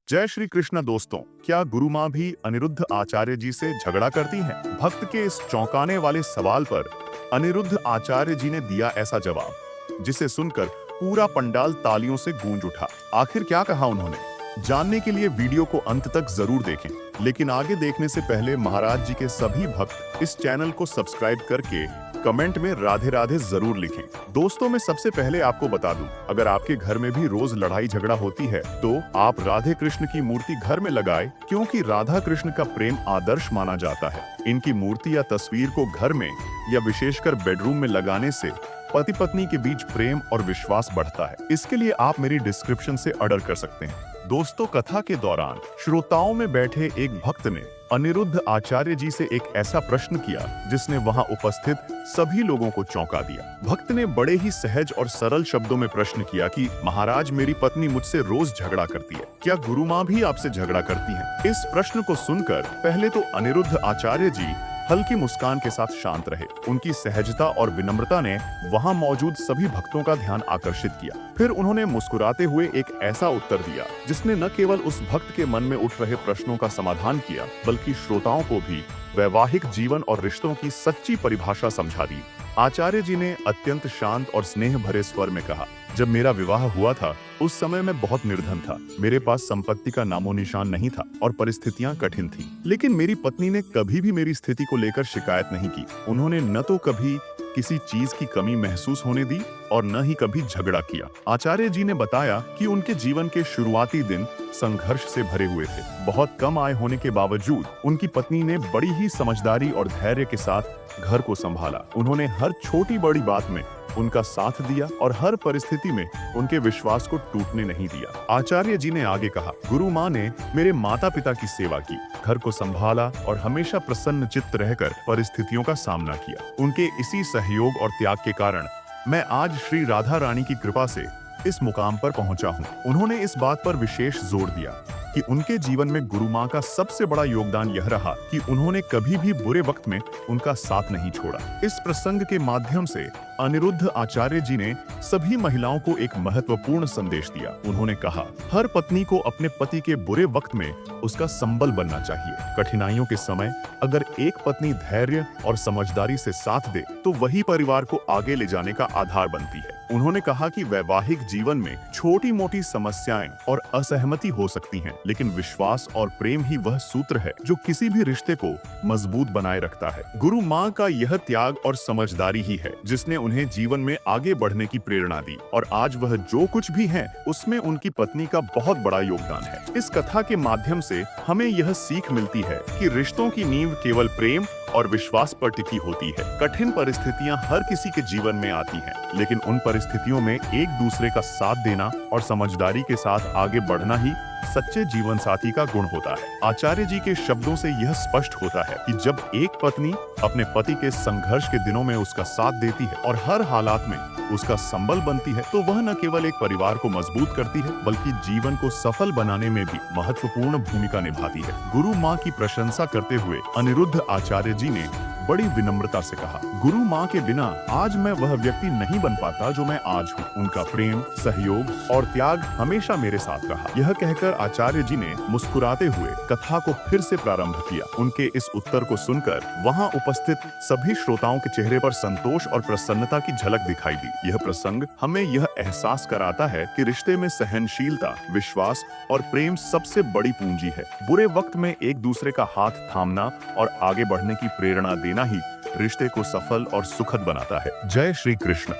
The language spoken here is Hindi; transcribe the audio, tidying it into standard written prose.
जय श्री कृष्ण दोस्तों। क्या गुरु माँ भी अनिरुद्ध आचार्य जी से झगड़ा करती हैं? भक्त के इस चौंकाने वाले सवाल पर अनिरुद्ध आचार्य जी ने दिया ऐसा जवाब जिसे सुनकर पूरा पंडाल तालियों से गूंज उठा। आखिर क्या कहा उन्होंने? जानने के लिए वीडियो को अंत तक जरूर देखें। लेकिन आगे देखने से पहले महाराज जी के सभी भक्त इस चैनल को सब्सक्राइब करके कमेंट में राधे राधे जरूर लिखें। दोस्तों, मैं सबसे पहले आपको बता दूं, अगर आपके घर में भी रोज लड़ाई झगड़ा होती है तो आप राधे कृष्ण की मूर्ति घर में लगाएं, क्योंकि राधा कृष्ण का प्रेम आदर्श माना जाता है। इनकी मूर्ति या तस्वीर को घर में या विशेषकर बेडरूम में लगाने से पति पत्नी के बीच प्रेम और विश्वास बढ़ता है। इसके लिए आप मेरी डिस्क्रिप्शन से ऑर्डर कर सकते हैं। दोस्तों, कथा के दौरान श्रोताओं में बैठे एक भक्त ने अनिरुद्ध आचार्य जी से एक ऐसा प्रश्न किया जिसने वहां उपस्थित सभी लोगों को चौंका दिया। भक्त ने बड़े ही सहज और सरल शब्दों में प्रश्न किया कि महाराज, मेरी पत्नी मुझसे रोज झगड़ा करती है, क्या गुरु माँ भी आपसे झगड़ा करती हैं? इस प्रश्न को सुनकर पहले तो अनिरुद्ध आचार्य जी हल्की मुस्कान के साथ शांत रहे। उनकी सहजता और विनम्रता ने वहां मौजूद सभी भक्तों का ध्यान आकर्षित किया। फिर उन्होंने मुस्कुराते हुए एक ऐसा उत्तर दिया जिसने न केवल उस भक्त के मन में उठ रहे प्रश्नों का समाधान किया, बल्कि श्रोताओं को भी वैवाहिक जीवन और रिश्तों की सच्ची परिभाषा समझा दी। आचार्य जी ने अत्यंत शांत और स्नेह भरे स्वर में कहा, जब मेरा विवाह हुआ था उस समय मैं बहुत निर्धन था। मेरे पास संपत्ति का नामो निशान नहीं था और परिस्थितियां कठिन थी। लेकिन मेरी पत्नी ने कभी भी मेरी स्थिति को लेकर शिकायत नहीं की। उन्होंने न तो कभी किसी चीज की कमी महसूस होने दी और न ही कभी झगड़ा किया। आचार्य जी ने बताया कि उनके जीवन के शुरुआती दिन संघर्ष से भरे हुए थे। बहुत कम आय होने के बावजूद उनकी पत्नी ने बड़ी ही समझदारी और धैर्य के साथ घर को संभाला। उन्होंने हर छोटी बड़ी बात में उनका साथ दिया और हर परिस्थिति में उनके विश्वास को टूटने नहीं दिया। आचार्य जी ने आगे कहा, गुरु माँ ने मेरे माता पिता की सेवा की, घर को संभाला और हमेशा प्रसन्न चित्त रहकर परिस्थितियों का सामना किया। उनके इसी सहयोग और त्याग के कारण मैं आज श्री राधा रानी की कृपा से इस मुकाम पर पहुंचा हूं। उन्होंने इस बात पर विशेष जोर दिया कि उनके जीवन में गुरु माँ का सबसे बड़ा योगदान यह रहा कि उन्होंने कभी भी बुरे वक्त में उनका साथ नहीं छोड़ा। इस प्रसंग के माध्यम से अनिरुद्ध आचार्य जी ने सभी महिलाओं को एक महत्वपूर्ण संदेश दिया। उन्होंने कहा, हर पत्नी को अपने पति के बुरे वक्त में उसका संबल बनना चाहिए। कठिनाइयों के समय अगर एक पत्नी धैर्य और समझदारी से साथ दे तो वही परिवार को आगे ले जाने का आधार बनती है। उन्होंने कहा कि वैवाहिक जीवन में छोटी मोटी समस्याएं और असहमति हो सकती हैं, लेकिन विश्वास और प्रेम ही वह सूत्र है जो किसी भी रिश्ते को मजबूत बनाए रखता है। गुरु माँ का यह त्याग और समझदारी ही है जिसने उन्हें जीवन में आगे बढ़ने की प्रेरणा दी, और आज वह जो कुछ भी है उसमें उनकी पत्नी का बहुत बड़ा योगदान है। इस कथा के माध्यम से हमें यह सीख मिलती है कि रिश्तों की नींव केवल प्रेम और विश्वास पर टिकी होती है। कठिन परिस्थितियां हर किसी के जीवन में आती हैं, लेकिन उन परिस्थितियों में एक दूसरे का साथ देना और समझदारी के साथ आगे बढ़ना ही सच्चे जीवन साथी का गुण होता है। आचार्य जी के शब्दों से यह स्पष्ट होता है कि जब एक पत्नी अपने पति के संघर्ष के दिनों में उसका साथ देती है और हर हालात में उसका संबल बनती है, तो वह न केवल एक परिवार को मजबूत करती है बल्कि जीवन को सफल बनाने में भी महत्वपूर्ण भूमिका निभाती है। गुरु माँ की प्रशंसा करते हुए अनिरुद्ध आचार्य जी ने बड़ी विनम्रता से कहा, गुरु माँ के बिना आज मैं वह व्यक्ति नहीं बन पाता जो मैं आज हूँ। उनका प्रेम, सहयोग और त्याग हमेशा मेरे साथ रहा। यह कहकर आचार्य जी ने मुस्कुराते हुए कथा को फिर से प्रारंभ किया। उनके इस उत्तर को सुनकर वहां उपस्थित सभी श्रोताओं के चेहरे पर संतोष और प्रसन्नता की झलक दिखाई दी। यह प्रसंग हमें यह एहसास कराता है कि रिश्ते में सहनशीलता, विश्वास और प्रेम सबसे बड़ी पूंजी है। बुरे वक्त में एक दूसरे का हाथ थामना और आगे बढ़ने की प्रेरणा देना ही रिश्ते को सफल और सुखद बनाता है। जय श्री कृष्ण।